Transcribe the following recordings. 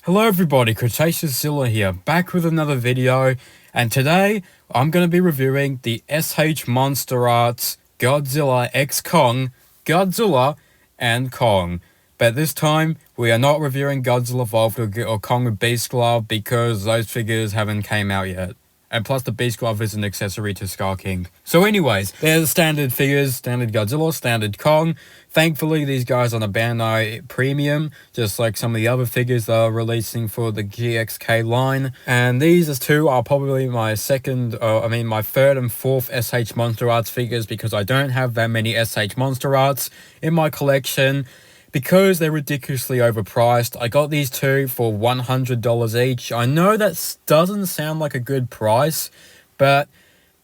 Hello everybody, Godzilla here, back with another video, and today I'm going to be reviewing the Monsterarts Godzilla X Kong, Godzilla and Kong. But this time, we are not reviewing Godzilla Evolved or Kong with Beast Glove because those figures haven't came out yet. And plus the Beast Glove is an accessory to Scar King. So anyways, they're the standard figures, standard Godzilla, standard Kong. Thankfully, these guys on a Bandai Premium, just like some of the other figures that are releasing for the GXK line. And these two are probably my my third and fourth SH Monsterarts figures because I don't have that many SH Monsterarts in my collection. Because they're ridiculously overpriced, I got these two for $100 each. I know that doesn't sound like a good price, but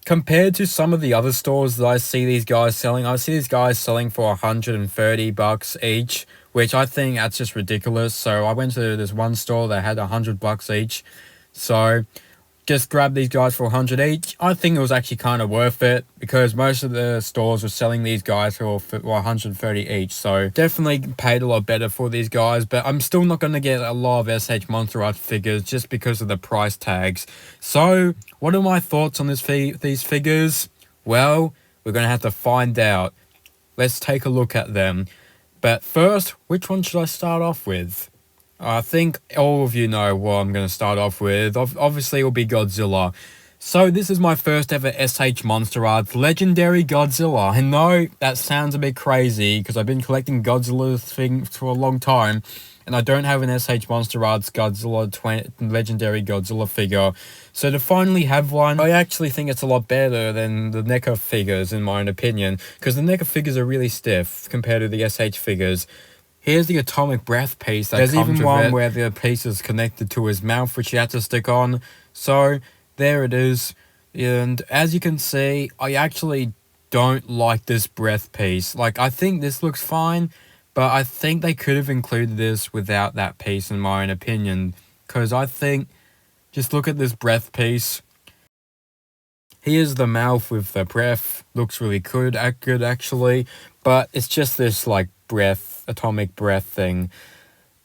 compared to some of the other stores that I see these guys selling, I see these guys selling for $130 each, which I think that's just ridiculous. So I went to this one store that had $100 each. So just grabbed these guys for 100 each. I think it was actually kind of worth it because most of the stores were selling these guys for 130 each. So definitely paid a lot better for these guys, but I'm still not going to get a lot of SH Monsterarts figures just because of the price tags. So what are my thoughts on these figures? Well, we're going to have to find out. Let's take a look at them. But first, which one should I start off with? I think all of you know what I'm going to start off with. Obviously, it will be Godzilla. So this is my first ever SH Monsterarts Legendary Godzilla. I know that sounds a bit crazy because I've been collecting Godzilla things for a long time. And I don't have an SH Monsterarts Godzilla Legendary Godzilla figure. So to finally have one, I actually think it's a lot better than the NECA figures in my own opinion. Because the NECA figures are really stiff compared to the SH figures. Here's the atomic breath piece. There's even one where the piece is connected to his mouth, which he had to stick on. So, there it is. And as you can see, I actually don't like this breath piece. Like, I think this looks fine, but I think they could have included this without that piece, in my own opinion. Because I think, just look at this breath piece. Here's the mouth with the breath. Looks really good actually. But it's just this, like, atomic breath thing.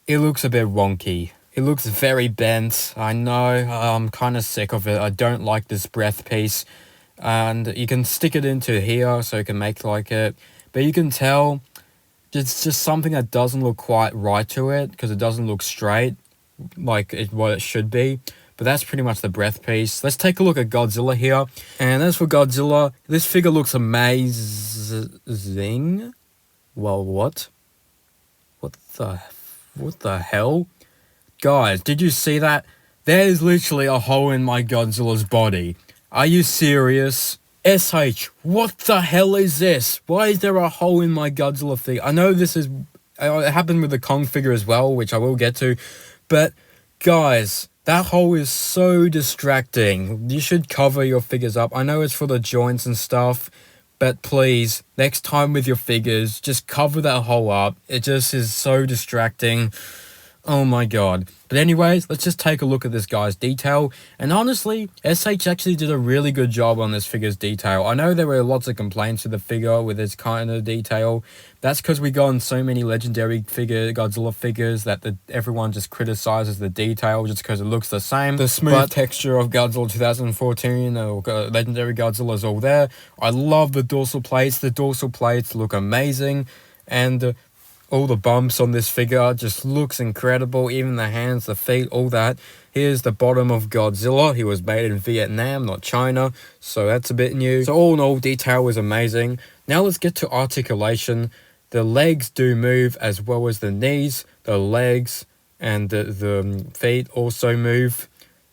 It looks a bit wonky. It looks very bent. I know, I'm kind of sick of it. I don't like this breath piece. And you can stick it into here so you can make like it. But you can tell it's just something that doesn't look quite right to it because it doesn't look straight like what it should be. But that's pretty much the breath piece. Let's take a look at Godzilla here. And as for Godzilla, this figure looks amazing. Well, what? What the hell? Guys, did you see that? There's literally a hole in my Godzilla's body. Are you serious? SH, what the hell is this? Why is there a hole in my Godzilla figure? I know this is... It happened with the Kong figure as well, which I will get to. But, guys, that hole is so distracting. You should cover your figures up. I know it's for the joints and stuff. But please, next time with your figures, just cover that hole up. It just is so distracting. Oh my god. But anyways, let's just take a look at this guy's detail. And honestly, SH actually did a really good job on this figure's detail. I know there were lots of complaints with the figure with its kind of detail. That's because we got so many legendary Godzilla figures that everyone just criticizes the detail just because it looks the same. The smooth texture of Godzilla 2014 or legendary Godzilla is all there. I love the dorsal plates. The dorsal plates look amazing. And all the bumps on this figure just looks incredible. Even the hands, the feet, all that. Here's the bottom of Godzilla. He was made in Vietnam, not China. So that's a bit new. So all in all, detail is amazing. Now let's get to articulation. The legs do move as well as the knees. The legs and the feet also move.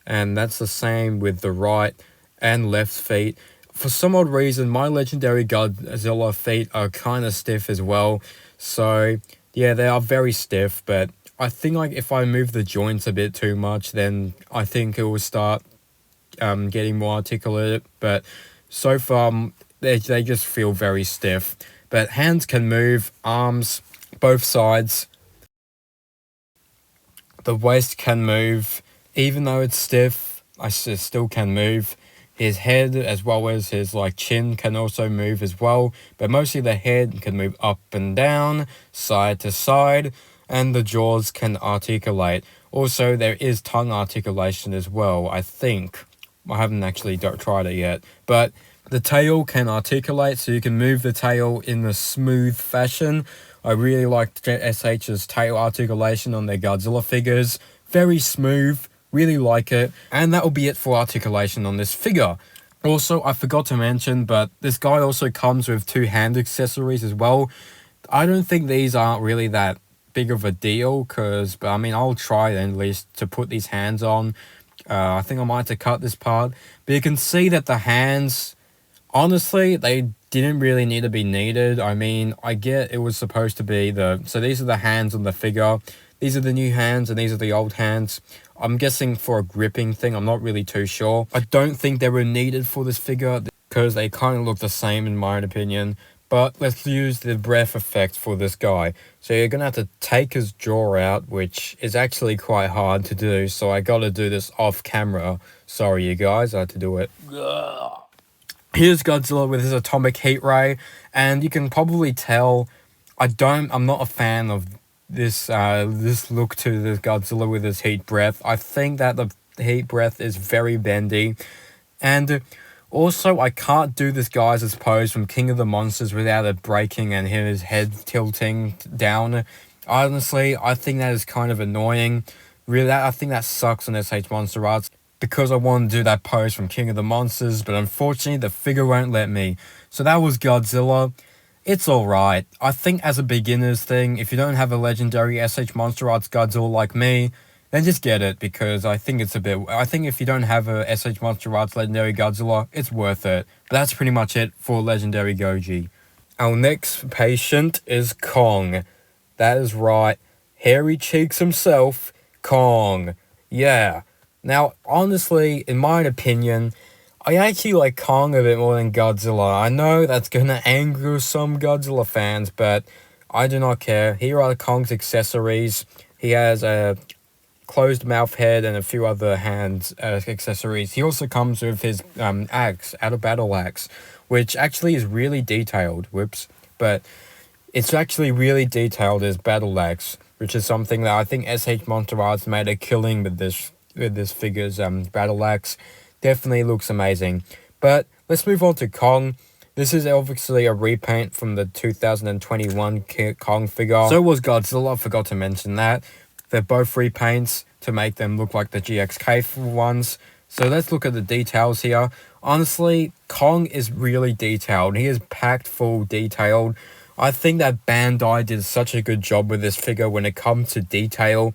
And that's the same with the right and left feet. For some odd reason, my legendary Godzilla feet are kind of stiff as well. So, yeah, they are very stiff, but I think like if I move the joints a bit too much, then I think it will start getting more articulate. But so far, they just feel very stiff. But hands can move, arms, both sides. The waist can move. Even though it's stiff, I still can move. His head as well as his chin can also move as well, but mostly the head can move up and down, side to side, and the jaws can articulate. Also, there is tongue articulation as well, I think. I haven't actually tried it yet. But the tail can articulate, so you can move the tail in a smooth fashion. I really like SH's tail articulation on their Godzilla figures. Very smooth, really like it. And that will be it for articulation on this figure. Also, I forgot to mention, but this guy also comes with 2 hand accessories as well. I don't think these aren't really that big of a deal, but I mean, I'll try at least to put these hands on. I think I might have to cut this part. But you can see that the hands, honestly, they didn't really need to be needed. I mean, I get it was supposed to be so these are the hands on the figure. These are the new hands and these are the old hands. I'm guessing for a gripping thing, I'm not really too sure. I don't think they were needed for this figure because they kind of look the same in my opinion. But let's use the breath effect for this guy. So you're going to have to take his jaw out, which is actually quite hard to do. So I got to do this off camera. Sorry, you guys, I had to do it. Here's Godzilla with his atomic heat ray. And you can probably tell I'm not a fan of this look to the Godzilla with his heat breath. I think that the heat breath is very bendy. And also, I can't do this guy's pose from King of the Monsters without it breaking and his head tilting down. Honestly, I think that is kind of annoying. Really, I think that sucks on SH Monsterarts because I want to do that pose from King of the Monsters, but unfortunately, the figure won't let me. So that was Godzilla. It's alright. I think as a beginner's thing, if you don't have a legendary SH Monsterarts Godzilla like me, then just get it, because I think if you don't have a SH Monsterarts Legendary Godzilla, it's worth it. But that's pretty much it for Legendary Goji. Our next patient is Kong. That is right. Hairy Cheeks himself, Kong. Yeah. Now, honestly, in my opinion, I actually like Kong a bit more than Godzilla. I know that's gonna anger some Godzilla fans, but I do not care. Here are Kong's accessories. He has a closed mouth head and a few other hand accessories. He also comes with his axe, out of battle axe, which actually is really detailed. Whoops. But it's actually really detailed as battle axe, which is something that I think SH Monsterarts made a killing with this figure's battle axe. Definitely looks amazing. But let's move on to Kong. This is obviously a repaint from the 2021 Kong figure. So was Godzilla, I forgot to mention that. They're both repaints to make them look like the GXK ones. So let's look at the details here. Honestly, Kong is really detailed. He is packed full detailed. I think that Bandai did such a good job with this figure when it comes to detail.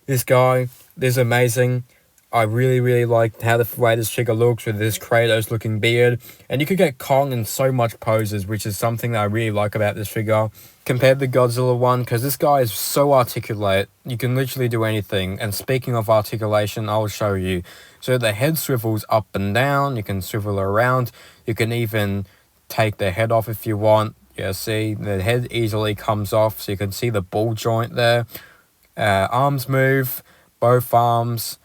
This guy is amazing. I really, really like how the way this figure looks with this Kratos looking beard. And you could get Kong in so much poses, which is something that I really like about this figure compared to the Godzilla one, because this guy is so articulate. You can literally do anything. And speaking of articulation, I'll show you. So the head swivels up and down. You can swivel around. You can even take the head off if you want. Yeah, see, the head easily comes off. So you can see the ball joint there. Arms move, both arms.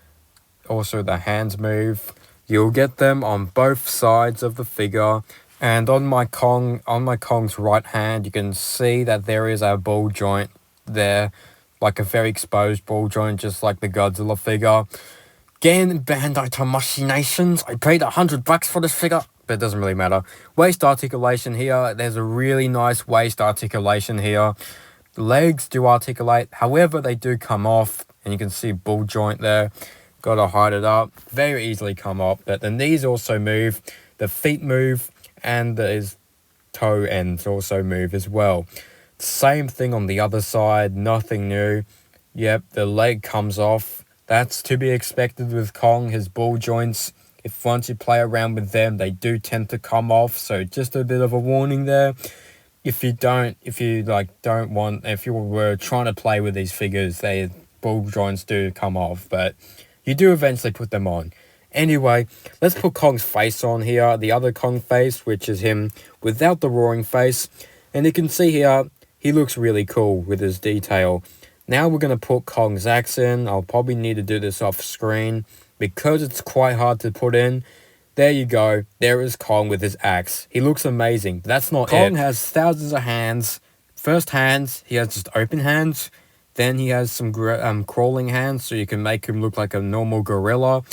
Also the hands move. You'll get them on both sides of the figure. And on my Kong's right hand, you can see that there is a ball joint there, like a very exposed ball joint, just like the Godzilla figure. Again, Bandai Tamashii Nations, I paid $100 for this figure, but it doesn't really matter. Waist articulation here, there's a really nice waist articulation here. The legs do articulate, however they do come off, and you can see ball joint there. Gotta hide it up, very easily come off, but the knees also move, the feet move, and his toe ends also move as well. Same thing on the other side, nothing new. Yep, the leg comes off. That's to be expected with Kong, his ball joints. If once you play around with them, they do tend to come off, so just a bit of a warning there. If you were trying to play with these figures, ball joints do come off, but you do eventually put them on. Anyway, let's put Kong's face on here, the other Kong face, which is him without the roaring face. And you can see here, he looks really cool with his detail. Now we're going to put Kong's axe in. I'll probably need to do this off screen because it's quite hard to put in. There you go. There is Kong with his axe. He looks amazing. That's not it. Kong has thousands of hands. First hands, he has just open hands. Then he has some crawling hands, so you can make him look like a normal gorilla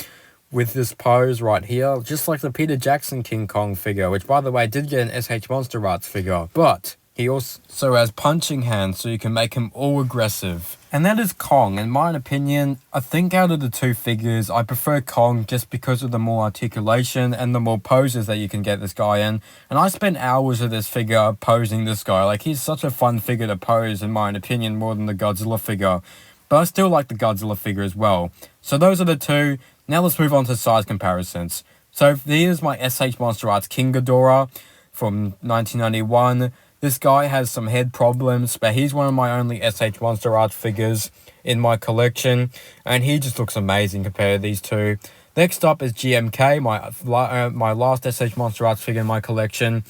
with this pose right here, just like the Peter Jackson King Kong figure, which by the way did get an SH Monsterarts figure, but he also has punching hands, so you can make him all aggressive. And that is Kong. In my opinion, I think out of the two figures, I prefer Kong just because of the more articulation and the more poses that you can get this guy in. And I spent hours with this figure posing this guy. Like, he's such a fun figure to pose, in my opinion, more than the Godzilla figure. But I still like the Godzilla figure as well. So those are the two. Now let's move on to size comparisons. So here's my SH Monsterarts King Ghidorah from 1991. This guy has some head problems, but he's one of my only SH Monsterarts figures in my collection, and he just looks amazing compared to these two. Next up is GMK, my last SH Monsterarts figure in my collection.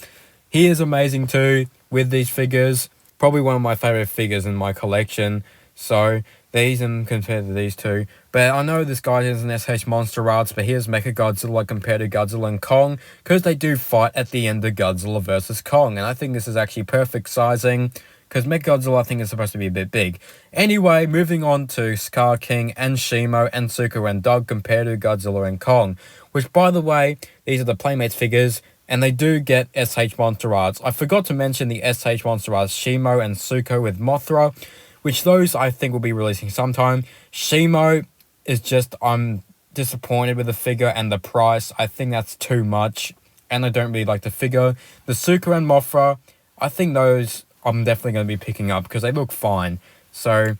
He is amazing too with these figures. Probably one of my favorite figures in my collection. So these and compared to these two. But I know this guy is an SH Monsterarts, but here's Mechagodzilla compared to Godzilla and Kong, because they do fight at the end of Godzilla vs. Kong. And I think this is actually perfect sizing, because Mechagodzilla I think is supposed to be a bit big. Anyway, moving on to Scar King and Shimo and Zuko and Doug compared to Godzilla and Kong. Which, by the way, these are the Playmates figures, and they do get SH Monsterarts. I forgot to mention the SH Monsterarts Shimo and Zuko with Mothra, which those I think will be releasing sometime. Shimo is just, I'm disappointed with the figure and the price. I think that's too much, and I don't really like the figure. The Zuko and Mothra, I think those I'm definitely going to be picking up because they look fine. So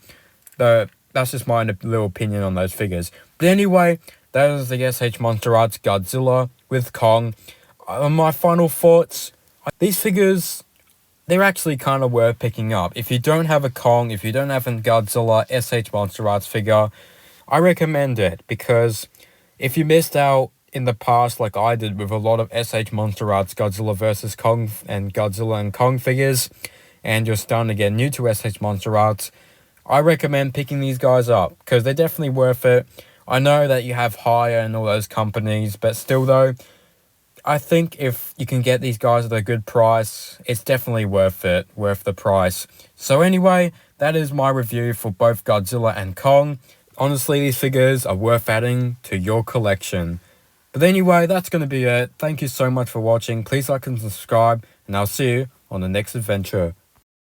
that's just my little opinion on those figures. But anyway, that is the SH Monsterarts Godzilla with Kong. My final thoughts, these figures, they're actually kind of worth picking up. If you don't have a Kong, if you don't have a Godzilla SH Monsterarts figure, I recommend it, because if you missed out in the past like I did with a lot of SH Monsterarts Godzilla vs. Kong and Godzilla and Kong figures, and you're starting to get new to SH Monsterarts, I recommend picking these guys up, because they're definitely worth it. I know that you have Hire and all those companies, but still though, I think if you can get these guys at a good price, it's definitely worth it, worth the price. So anyway, that is my review for both Godzilla and Kong. Honestly, these figures are worth adding to your collection. But anyway, that's going to be it. Thank you so much for watching. Please like and subscribe, and I'll see you on the next adventure.